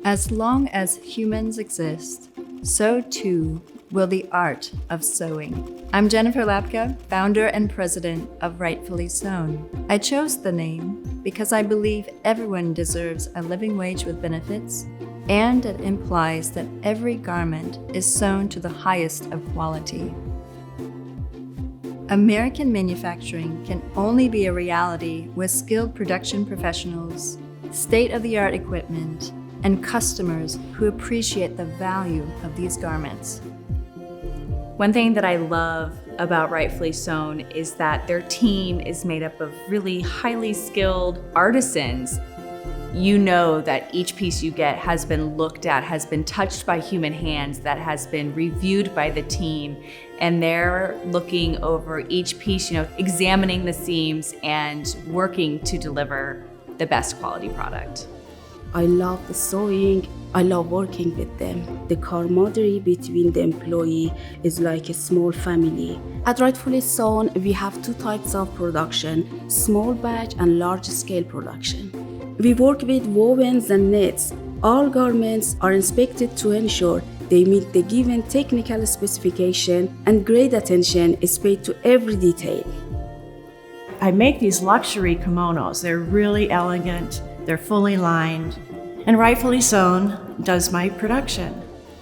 As long as humans exist, so too will the art of sewing. I'm Jennifer Lapka, founder and president of Rightfully Sewn. I chose the name because I believe everyone deserves a living wage with benefits, and it implies that every garment is sewn to the highest of quality. American manufacturing can only be a reality with skilled production professionals, state-of-the-art equipment, and customers who appreciate the value of these garments. One thing that I love about Rightfully Sewn is that their team is made up of really highly skilled artisans. You know that each piece you get has been looked at, has been touched by human hands, that has been reviewed by the team, and they're looking over each piece, examining the seams and working to deliver the best quality product. I love the sewing. I love working with them. The camaraderie between the employee is like a small family. At Rightfully Sewn, we have two types of production, small batch and large scale production. We work with wovens and knits. All garments are inspected to ensure they meet the given technical specification, and great attention is paid to every detail. I make these luxury kimonos. They're really elegant, they're fully lined, and Rightfully Sewn does my production.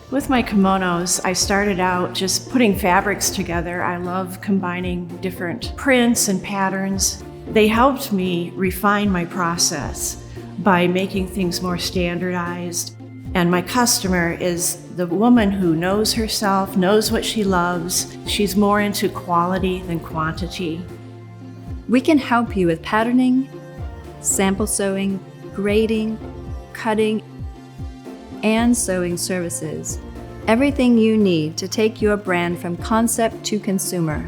With my kimonos, I started out just putting fabrics together. I love combining different prints and patterns. They helped me refine my process by making things more standardized. And my customer is the woman who knows herself, knows what she loves. She's more into quality than quantity. We can help you with patterning, sample sewing, grading, cutting, and sewing services. Everything you need to take your brand from concept to consumer.